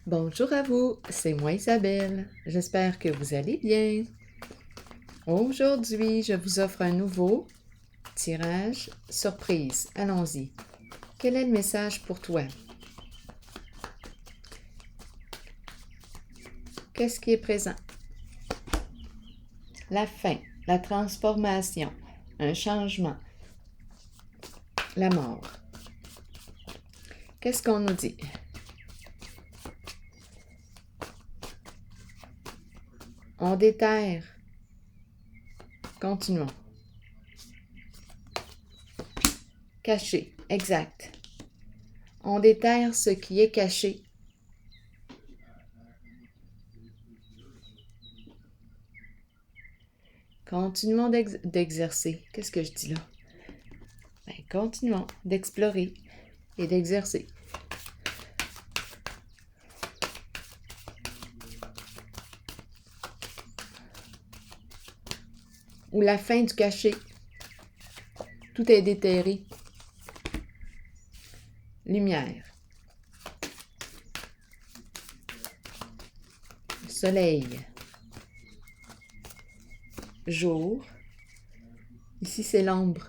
Bonjour à vous, c'est moi Isabelle. J'espère que vous allez bien. Aujourd'hui, je vous offre un nouveau tirage surprise. Allons-y. Quel est le message pour toi? Qu'est-ce qui est présent? La fin, la transformation, un changement, la mort. Qu'est-ce qu'on nous dit? On déterre. Continuons. Caché, exact. On déterre ce qui est caché. Continuons d'exercer. Qu'est-ce que je dis là? Continuons d'explorer et d'exercer. Ou la fin du cachet. Tout est déterré. Lumière. Soleil. Jour. Ici, c'est l'ombre.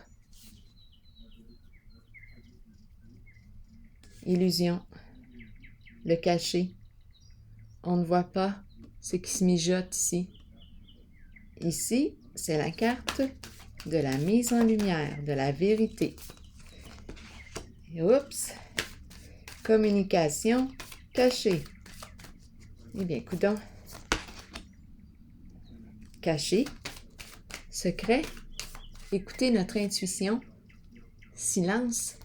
Illusion. Le cachet. On ne voit pas ce qui se mijote ici. Ici, c'est la carte de la mise en lumière, de la vérité. Et oups! Communication cachée. Eh bien, coudonc. Caché. Secret. Écoutez notre intuition. Silence.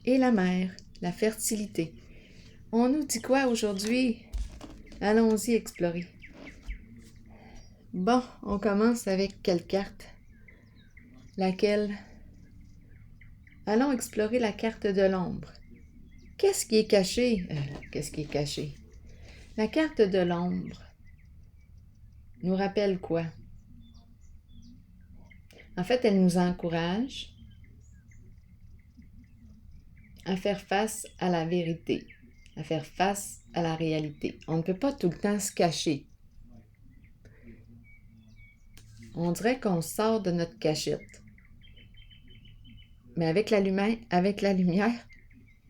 Et la mer, la fertilité. On nous dit quoi aujourd'hui? Allons-y explorer. Bon, on commence avec quelle carte? Laquelle? Allons explorer la carte de l'ombre. Qu'est-ce qui est caché? Qu'est-ce qui est caché? La carte de l'ombre nous rappelle quoi? En fait, elle nous encourage à faire face à la vérité, à faire face à la réalité. On ne peut pas tout le temps se cacher. On dirait qu'on sort de notre cachette. Mais avec la lumière,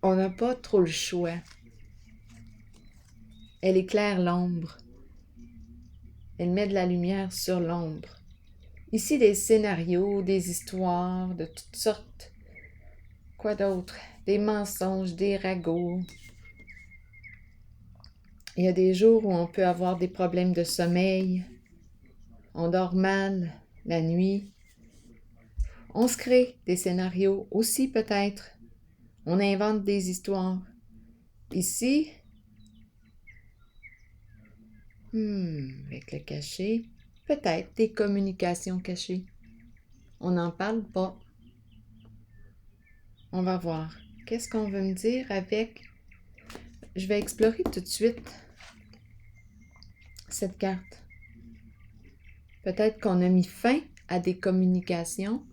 on n'a pas trop le choix. Elle éclaire l'ombre. Elle met de la lumière sur l'ombre. Ici, des scénarios, des histoires de toutes sortes. Quoi d'autre? Des mensonges, des ragots. Il y a des jours où on peut avoir des problèmes de sommeil. On dort mal la nuit. On se crée des scénarios aussi peut-être. On invente des histoires. Ici, avec le cachet, peut-être des communications cachées. On n'en parle pas. On va voir. Qu'est-ce qu'on veut me dire avec... Je vais explorer tout de suite cette carte. Peut-être qu'on a mis fin à des communications.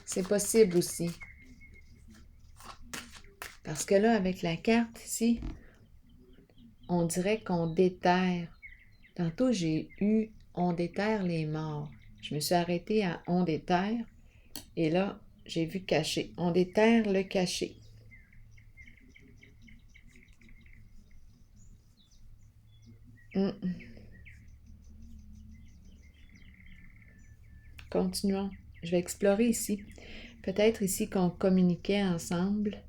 C'est possible aussi. Parce que là, avec la carte ici, on dirait qu'on déterre. Tantôt, j'ai eu « on déterre les morts ». Je me suis arrêtée à « on déterre » et là, j'ai vu « caché ». On déterre le cachet. Continuons. Je vais explorer ici. Peut-être ici qu'on communiquait ensemble.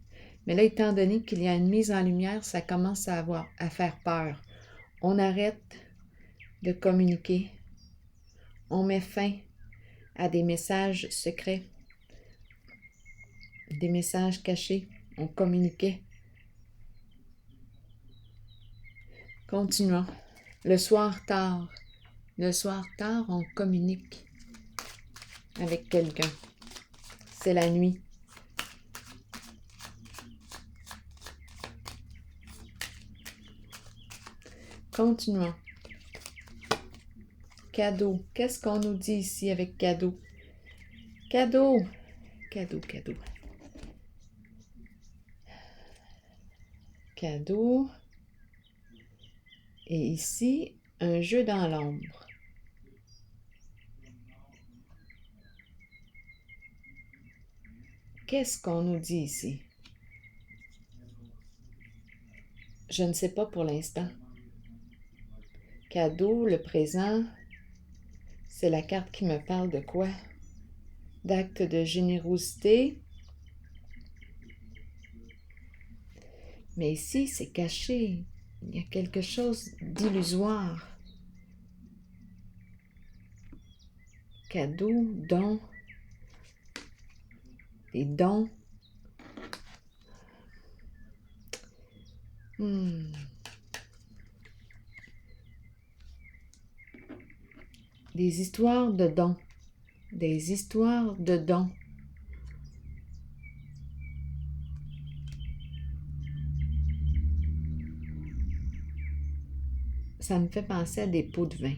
Mais là, étant donné qu'il y a une mise en lumière, ça commence à faire peur. On arrête de communiquer. On met fin à des messages secrets, des messages cachés. On communiquait. Continuons. Le soir tard. Le soir tard, on communique avec quelqu'un. C'est la nuit. Continuons. Cadeau. Qu'est-ce qu'on nous dit ici avec cadeau? Cadeau. Cadeau, cadeau. cadeau. Et ici, un jeu dans l'ombre. Qu'est-ce qu'on nous dit ici? Je ne sais pas pour l'instant. Cadeau, le présent, c'est la carte qui me parle de quoi? D'acte de générosité. Mais ici, c'est caché. Il y a quelque chose d'illusoire. Cadeau, don, des dons. Des histoires de dons. Des histoires de dons. Ça me fait penser à des pots de vin.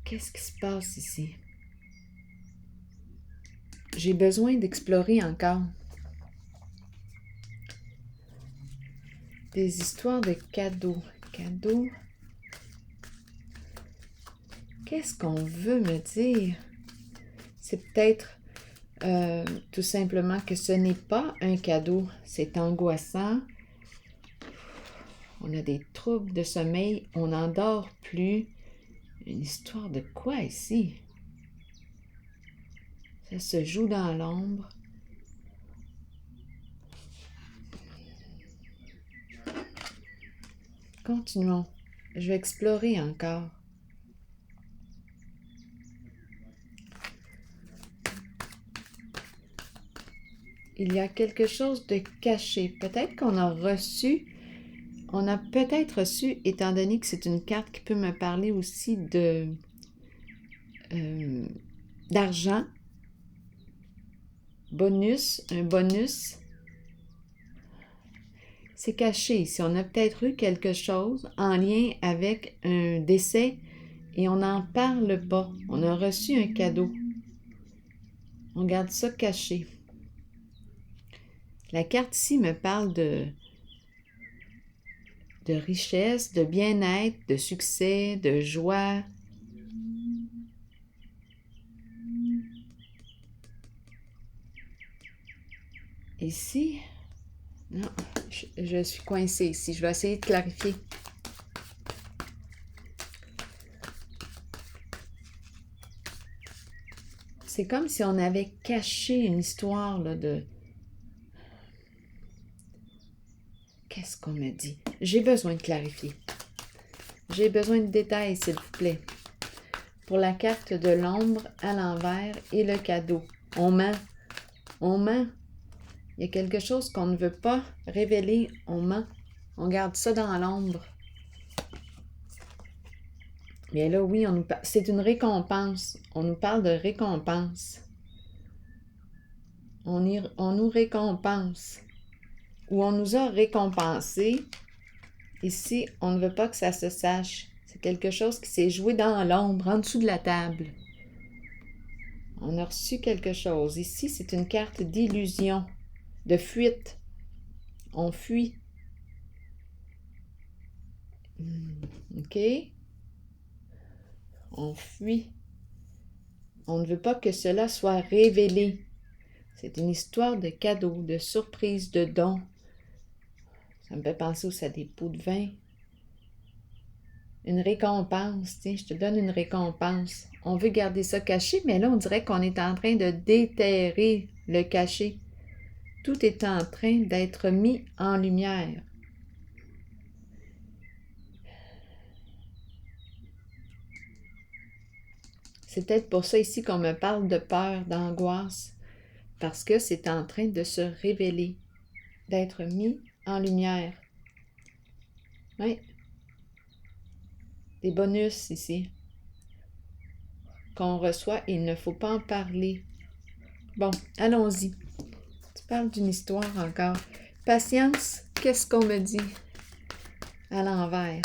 Qu'est-ce qui se passe ici? J'ai besoin d'explorer encore. Des histoires de cadeaux. Cadeaux. Qu'est-ce qu'on veut me dire? C'est peut-être tout simplement que ce n'est pas un cadeau. C'est angoissant. On a des troubles de sommeil. On n'en dort plus. Une histoire de quoi ici? Ça se joue dans l'ombre. Continuons. Je vais explorer encore. Il y a quelque chose de caché. Peut-être qu'on a reçu, étant donné que c'est une carte qui peut me parler aussi d'argent, un bonus. C'est caché ici. On a peut-être eu quelque chose en lien avec un décès et on n'en parle pas. On a reçu un cadeau. On garde ça caché. La carte ici me parle de richesse, de bien-être, de succès, de joie. Ici, non, je suis coincée ici. Je vais essayer de clarifier. C'est comme si on avait caché une histoire là, de... Qu'est-ce qu'on me dit? J'ai besoin de clarifier. J'ai besoin de détails, s'il vous plaît. Pour la carte de l'ombre à l'envers et le cadeau. On ment. On ment. Il y a quelque chose qu'on ne veut pas révéler. On ment. On garde ça dans l'ombre. Mais là, oui, c'est une récompense. On nous parle de récompense. On nous récompense. Ou on nous a récompensé. Ici, on ne veut pas que ça se sache. C'est quelque chose qui s'est joué dans l'ombre, en dessous de la table. On a reçu quelque chose. Ici, c'est une carte d'illusion, de fuite. On fuit. OK? On fuit. On ne veut pas que cela soit révélé. C'est une histoire de cadeaux, de surprises, de dons. Ça me fait penser aussi à des pots de vin. Une récompense, tiens, je te donne une récompense. On veut garder ça caché, mais là, on dirait qu'on est en train de déterrer le caché. Tout est en train d'être mis en lumière. C'est peut-être pour ça ici qu'on me parle de peur, d'angoisse, parce que c'est en train de se révéler, d'être mis en lumière. Oui. Des bonus ici qu'on reçoit, il ne faut pas en parler. Bon, allons-y. Tu parles d'une histoire encore. Patience, qu'est-ce qu'on me dit à l'envers?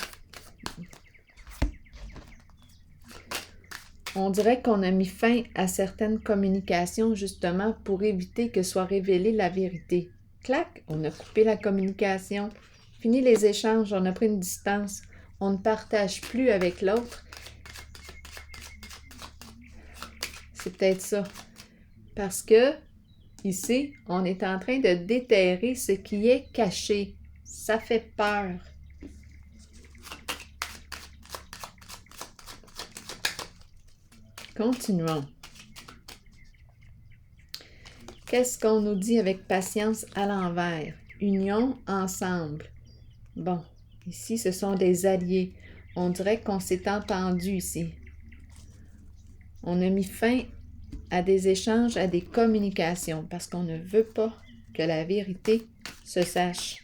On dirait qu'on a mis fin à certaines communications justement pour éviter que soit révélée la vérité. Clac, on a coupé la communication, fini les échanges, on a pris une distance, on ne partage plus avec l'autre. C'est peut-être ça. Parce que, ici, on est en train de déterrer ce qui est caché. Ça fait peur. Continuons. Qu'est-ce qu'on nous dit avec patience à l'envers? Union, ensemble. Bon, ici, ce sont des alliés. On dirait qu'on s'est entendu ici. On a mis fin à des échanges, à des communications, parce qu'on ne veut pas que la vérité se sache.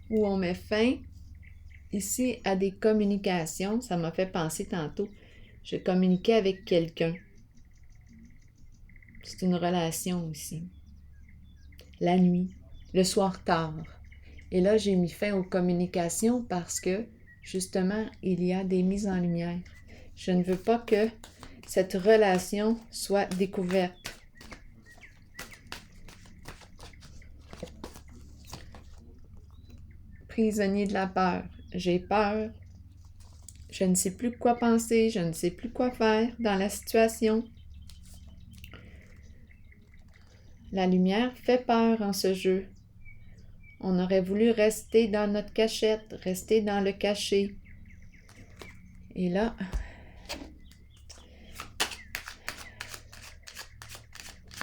Où on met fin ici à des communications, ça m'a fait penser tantôt, je communiquais avec quelqu'un. C'est une relation aussi. La nuit, le soir tard. Et là, j'ai mis fin aux communications parce que, justement, il y a des mises en lumière. Je ne veux pas que cette relation soit découverte. Prisonnier de la peur. J'ai peur. Je ne sais plus quoi penser, je ne sais plus quoi faire dans la situation. La lumière fait peur en ce jeu. On aurait voulu rester dans notre cachette, rester dans le cachet. Et là,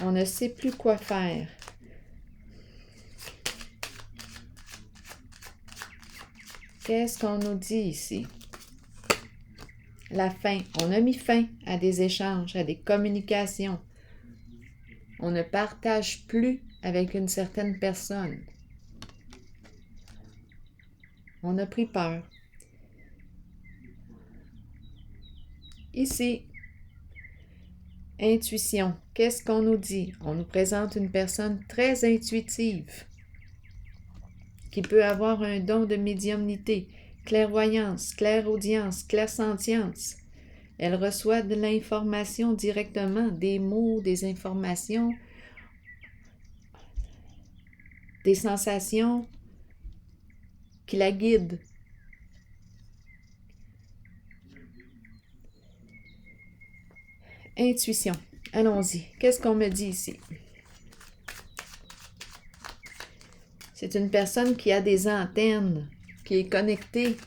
on ne sait plus quoi faire. Qu'est-ce qu'on nous dit ici? La fin. On a mis fin à des échanges, à des communications. On ne partage plus avec une certaine personne. On a pris peur. Ici, intuition. Qu'est-ce qu'on nous dit? On nous présente une personne très intuitive qui peut avoir un don de médiumnité, clairvoyance, clairaudience, clairsentience. Elle reçoit de l'information directement, des mots, des informations, des sensations qui la guident. Intuition. Allons-y. Qu'est-ce qu'on me dit ici? C'est une personne qui a des antennes, qui est connectée.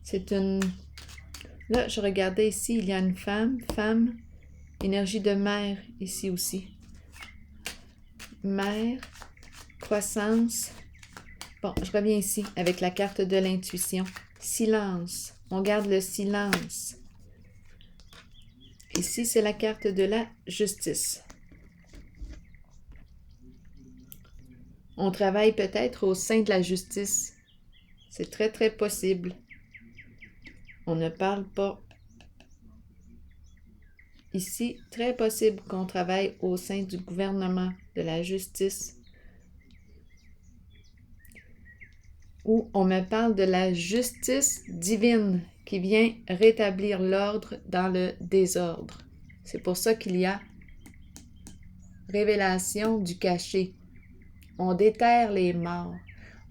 C'est une... Là, je regardais ici, il y a une femme, énergie de mère ici aussi. Mère, croissance. Bon, je reviens ici avec la carte de l'intuition. Silence. On garde le silence. Ici, c'est la carte de la justice. On travaille peut-être au sein de la justice. C'est très, très possible. On ne parle pas. Ici, très possible qu'on travaille au sein du gouvernement, de la justice. Où on me parle de la justice divine qui vient rétablir l'ordre dans le désordre. C'est pour ça qu'il y a révélation du cachet. On déterre les morts.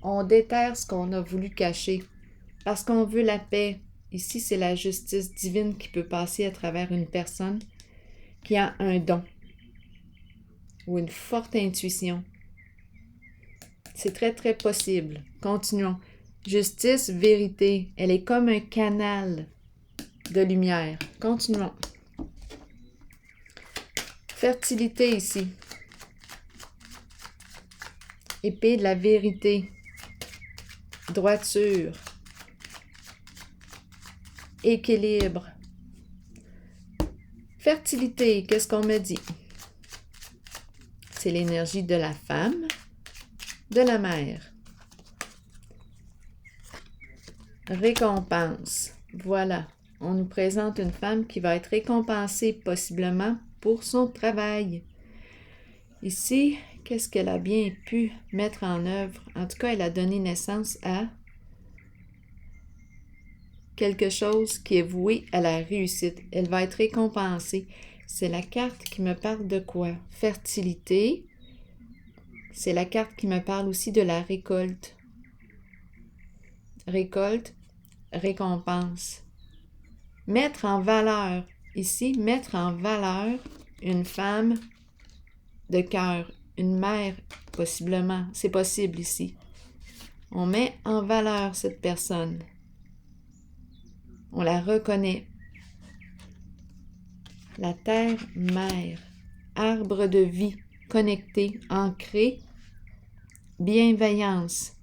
On déterre ce qu'on a voulu cacher. Parce qu'on veut la paix. Ici, c'est la justice divine qui peut passer à travers une personne qui a un don ou une forte intuition. C'est très, très possible. Continuons. Justice, vérité. Elle est comme un canal de lumière. Continuons. Fertilité ici. Épée de la vérité. Droiture. Équilibre. Fertilité, qu'est-ce qu'on me dit? C'est l'énergie de la femme, de la mère. Récompense. Voilà, on nous présente une femme qui va être récompensée possiblement pour son travail. Ici, qu'est-ce qu'elle a bien pu mettre en œuvre? En tout cas, elle a donné naissance à quelque chose qui est voué à la réussite. Elle va être récompensée. C'est la carte qui me parle de quoi? Fertilité. C'est la carte qui me parle aussi de la récolte. Récolte, récompense. Mettre en valeur. Ici, mettre en valeur une femme de cœur, une mère, possiblement. C'est possible ici. On met en valeur cette personne. On la reconnaît. La terre-mère, arbre de vie, connecté, ancré, bienveillance,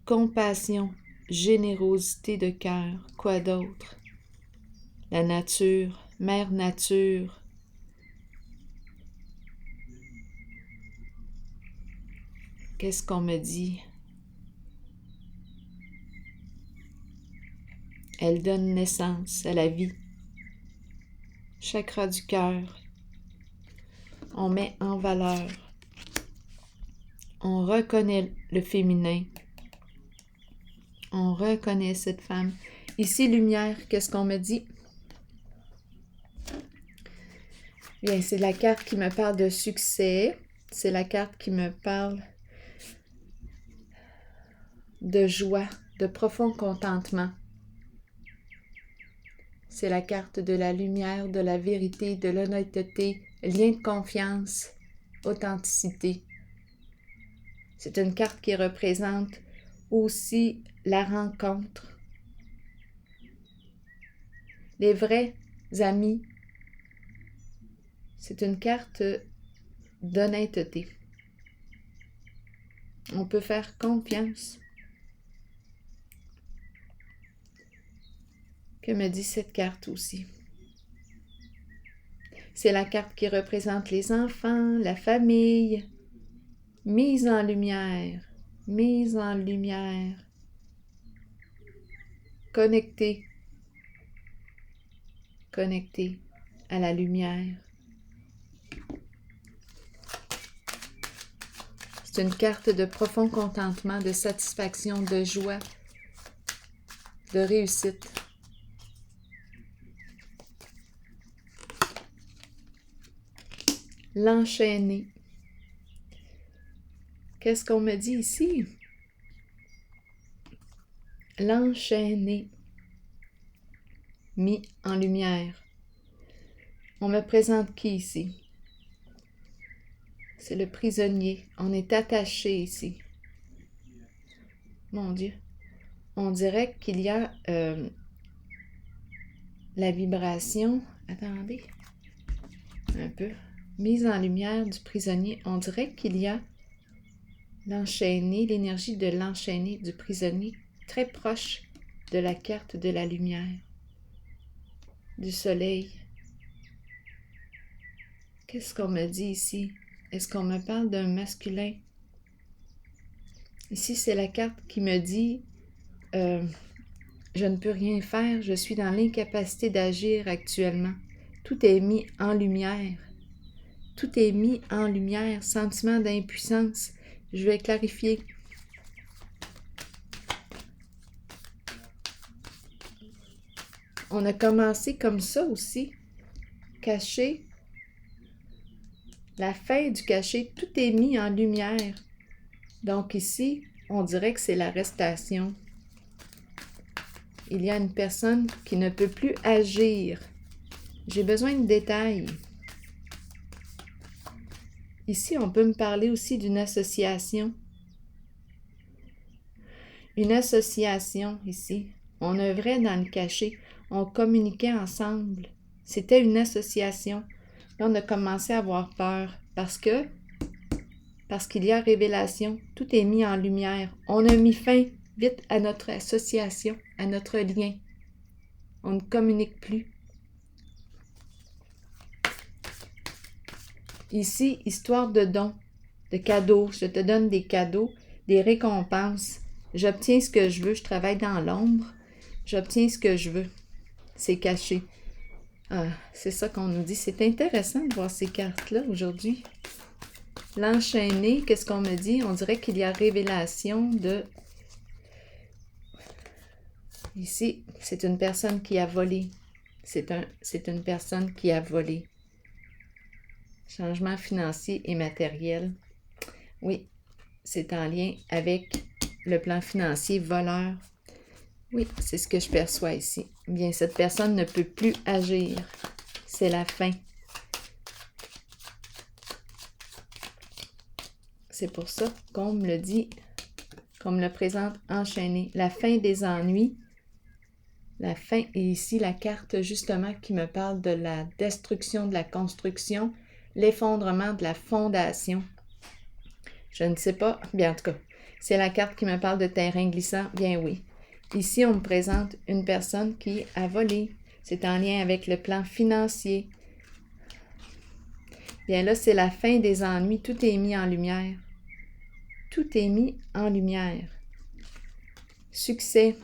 compassion, générosité de cœur. Quoi d'autre? La nature, mère nature. Qu'est-ce qu'on me dit? Elle donne naissance à la vie. Chakra du cœur. On met en valeur. On reconnaît le féminin. On reconnaît cette femme. Ici, lumière, qu'est-ce qu'on me dit? Bien, c'est la carte qui me parle de succès. C'est la carte qui me parle de joie, de profond contentement. C'est la carte de la lumière, de la vérité, de l'honnêteté, lien de confiance, authenticité. C'est une carte qui représente aussi la rencontre. Les vrais amis. C'est une carte d'honnêteté. On peut faire confiance. Que me dit cette carte aussi? C'est la carte qui représente les enfants, la famille. Mise en lumière. Mise en lumière. Connecté. Connecté à la lumière. C'est une carte de profond contentement, de satisfaction, de joie, de réussite. L'enchaîner. Qu'est-ce qu'on me dit ici? L'enchaîner. Mis en lumière. On me présente qui ici? C'est le prisonnier. On est attaché ici. Mon Dieu. On dirait qu'il y a la vibration. Attendez. Un peu. Mise en lumière du prisonnier. On dirait qu'il y a l'enchaîné, l'énergie de l'enchaîné du prisonnier très proche de la carte de la lumière, du soleil. Qu'est-ce qu'on me dit ici? Est-ce qu'on me parle d'un masculin? Ici, c'est la carte qui me dit je ne peux rien faire, je suis dans l'incapacité d'agir actuellement. Tout est mis en lumière. Tout est mis en lumière. Sentiment d'impuissance. Je vais clarifier. On a commencé comme ça aussi. Caché. La fin du cachet, tout est mis en lumière. Donc ici, on dirait que c'est l'arrestation. Il y a une personne qui ne peut plus agir. J'ai besoin de détails. Ici, on peut me parler aussi d'une association. Une association, ici. On œuvrait dans le cachet. On communiquait ensemble. C'était une association. Là, on a commencé à avoir peur parce qu'il y a révélation. Tout est mis en lumière. On a mis fin vite à notre association, à notre lien. On ne communique plus. Ici, histoire de dons, de cadeaux. Je te donne des cadeaux, des récompenses. J'obtiens ce que je veux. Je travaille dans l'ombre. J'obtiens ce que je veux. C'est caché. Ah, c'est ça qu'on nous dit. C'est intéressant de voir ces cartes-là aujourd'hui. L'enchaîné, qu'est-ce qu'on me dit? On dirait qu'il y a révélation de... Ici, c'est une personne qui a volé. C'est une personne qui a volé. Changement financier et matériel. Oui, c'est en lien avec le plan financier voleur. Oui, c'est ce que je perçois ici. Bien, cette personne ne peut plus agir. C'est la fin. C'est pour ça qu'on me le dit, qu'on me le présente enchaîné. La fin des ennuis. La fin, et ici la carte justement qui me parle de la destruction de la construction, l'effondrement de la fondation. Je ne sais pas, bien en tout cas, c'est la carte qui me parle de terrain glissant, bien oui. Ici, on me présente une personne qui a volé. C'est en lien avec le plan financier. Bien là, c'est la fin des ennuis. Tout est mis en lumière. Tout est mis en lumière. Succès.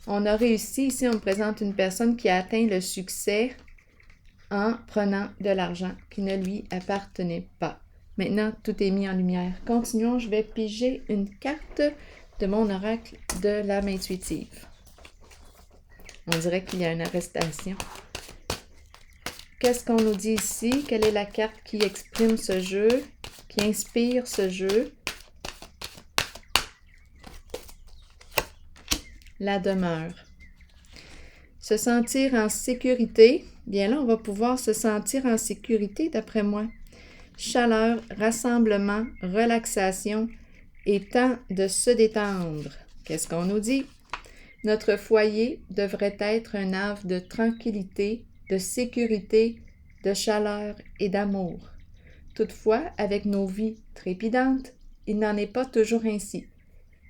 On a réussi. Ici, on me présente une personne qui a atteint le succès en prenant de l'argent qui ne lui appartenait pas. Maintenant, tout est mis en lumière. Continuons, je vais piger une carte de mon oracle de l'âme intuitive. On dirait qu'il y a une arrestation. Qu'est-ce qu'on nous dit ici? Quelle est la carte qui exprime ce jeu, qui inspire ce jeu? La demeure. Se sentir en sécurité. Bien là, on va pouvoir se sentir en sécurité d'après moi. Chaleur, rassemblement, relaxation et temps de se détendre. Qu'est-ce qu'on nous dit? Notre foyer devrait être un havre de tranquillité, de sécurité, de chaleur et d'amour. Toutefois, avec nos vies trépidantes, il n'en est pas toujours ainsi.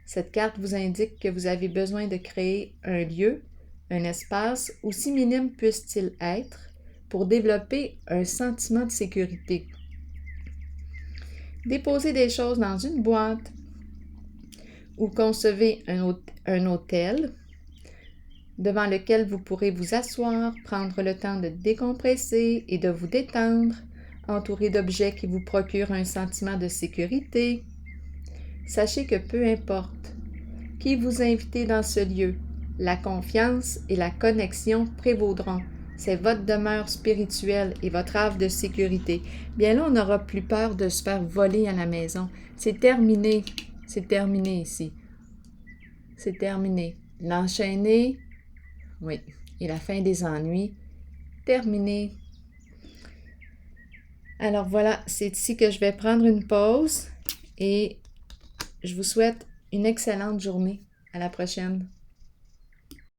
Cette carte vous indique que vous avez besoin de créer un lieu, un espace, aussi minime puisse-t-il être, pour développer un sentiment de sécurité. Déposez des choses dans une boîte ou concevez un hôtel devant lequel vous pourrez vous asseoir, prendre le temps de décompresser et de vous détendre, entouré d'objets qui vous procurent un sentiment de sécurité. Sachez que peu importe qui vous invitez dans ce lieu, la confiance et la connexion prévaudront. C'est votre demeure spirituelle et votre havre de sécurité. Bien là, on n'aura plus peur de se faire voler à la maison. C'est terminé. C'est terminé ici. C'est terminé. L'enchaîné, oui. Et la fin des ennuis, terminé. Alors voilà, c'est ici que je vais prendre une pause et je vous souhaite une excellente journée. À la prochaine.